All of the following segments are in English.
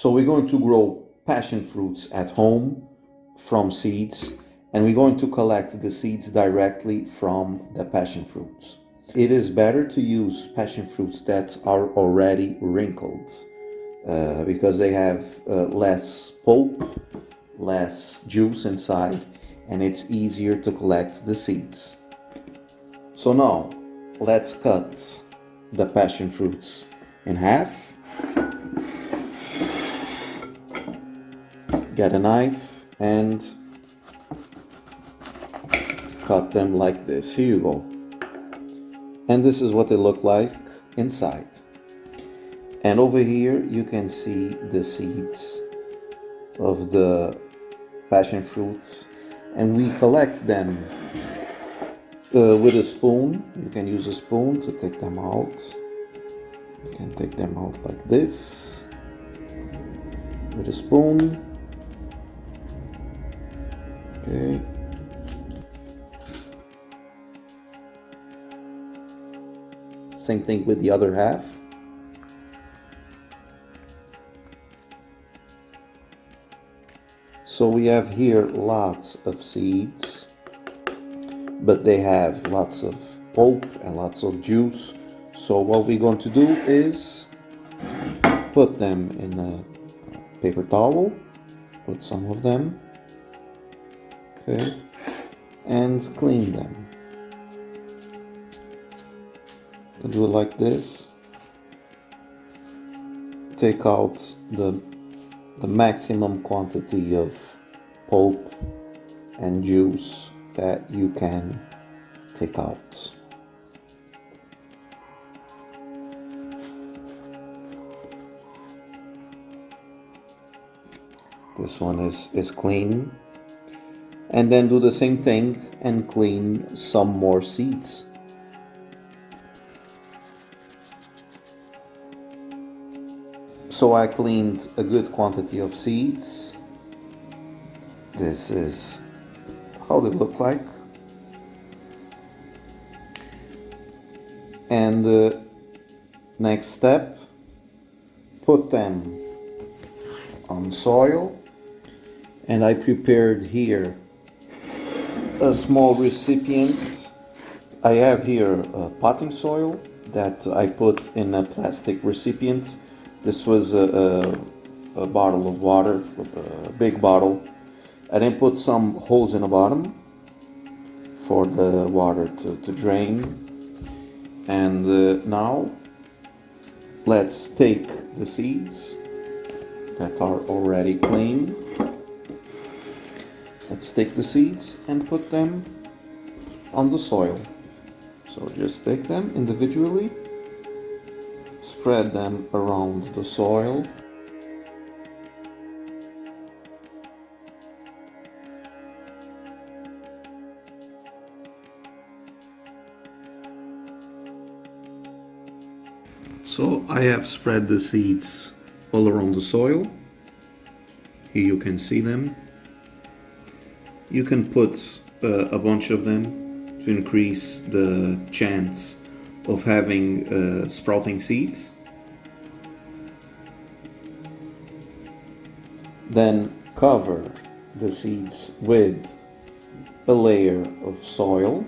So we're going to grow passion fruits at home from seeds, and we're going to collect the seeds directly from the passion fruits. It is better to use passion fruits that are already wrinkled because they have less pulp, less juice inside, and it's easier to collect the seeds. So now let's cut the passion fruits in half. Get a knife and cut them like this. Here you go. And this is what they look like inside. And over here you can see the seeds of the passion fruits, and we collect them with a spoon. You can use a spoon to take them out. You can take them out like this with a spoon. Okay. Same thing with the other half. So we have here lots of seeds, but they have lots of pulp and lots of juice. So what we're going to do is put them in a paper towel, put some of them, okay, and clean them. Do it like this. Take out the maximum quantity of pulp and juice that you can take out. This one is clean. And then do the same thing and clean some more seeds. So I cleaned a good quantity of seeds. This is how they look like. And the next step, put them on soil. And I prepared here a small recipient. I have here potting soil that I put in a plastic recipient. This was a bottle of water, a big bottle. I then put some holes in the bottom for the water to drain. And now let's take the seeds that are already clean. Let's take the seeds and put them on the soil. So just take them individually. Spread them around the soil. So I have spread the seeds all around the soil. Here you can see them. You can put a bunch of them to increase the chance of having sprouting seeds. Then cover the seeds with a layer of soil.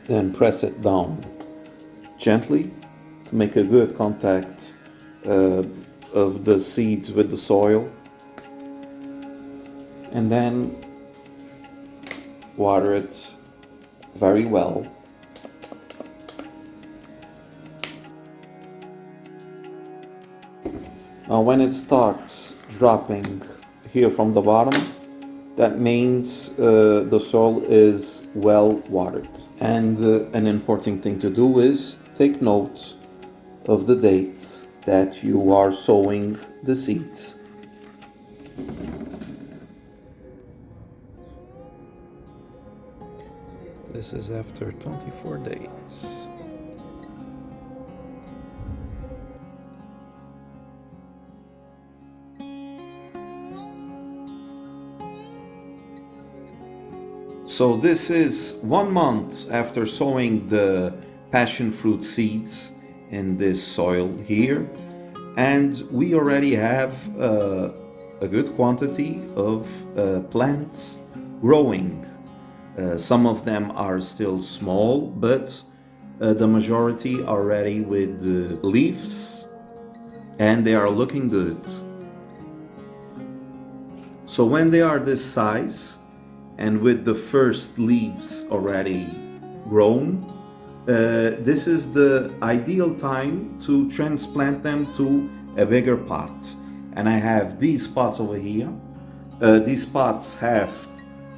Then press it down gently to make a good contact of the seeds with the soil, and then water it very well. Now when it starts dropping here from the bottom, that means the soil is well watered. And an important thing to do is take note of the date that you are sowing the seeds. This is after 24 days. So this is 1 month after sowing the passion fruit seeds in this soil here, and we already have a good quantity of plants growing. Some of them are still small, but the majority are ready with leaves, and they are looking good. So when they are this size, and with the first leaves already grown, this is the ideal time to transplant them to a bigger pot. And I have these pots over here. These pots have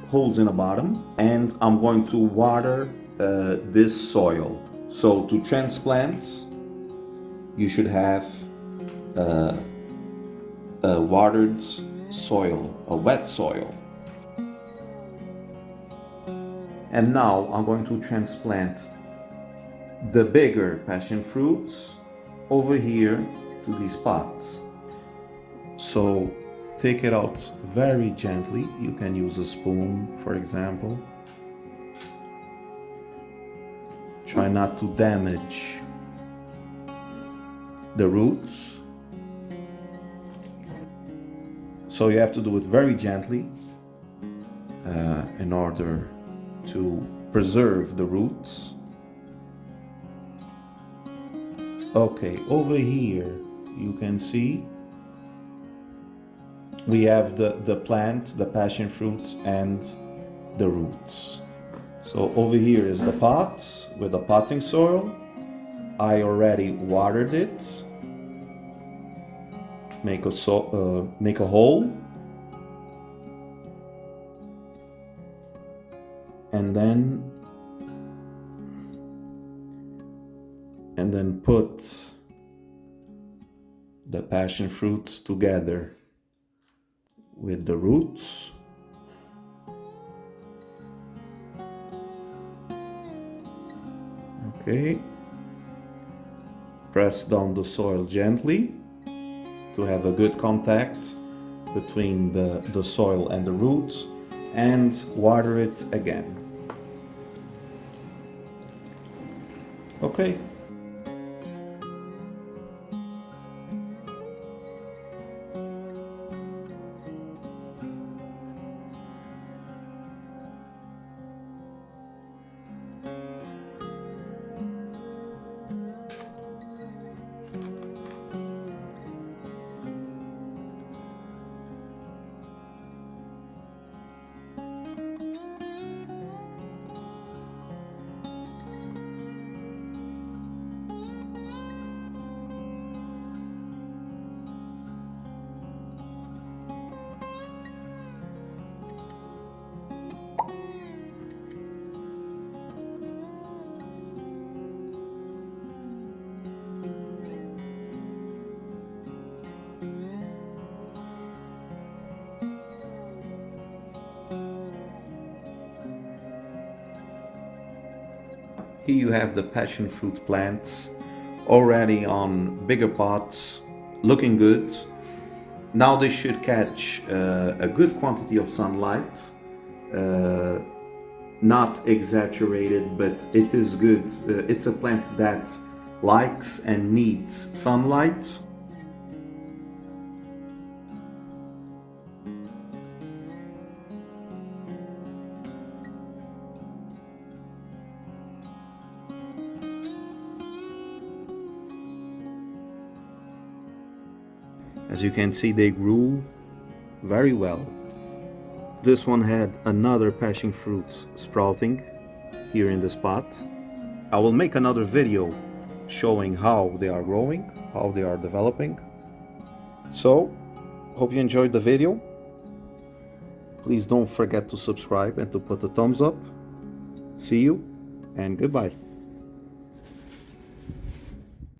holes in the bottom, and I'm going to water this soil. So to transplant, you should have a watered soil, a wet soil. And now I'm going to transplant the bigger passion fruits over here to these pots. So take it out very gently. You can use a spoon, for example. Try not to damage the roots. So you have to do it very gently in order to preserve the roots. Okay, over here you can see we have the plants, the passion fruits, and the roots. So over here is the pots with the potting soil. I already watered it. Make a hole, and then put the passion fruits together with the roots. Okay. Press down the soil gently to have a good contact between the soil and the roots, and water it again. Okay. Here you have the passion fruit plants already on bigger pots, looking good. Now they should catch a good quantity of sunlight, not exaggerated, but it is good. It's a plant that likes and needs sunlight. As you can see, they grew very well. This one had another passion fruit sprouting here in this pot. I will make another video showing how they are growing, how they are developing. So, hope you enjoyed the video. Please don't forget to subscribe and to put a thumbs up. See you and goodbye.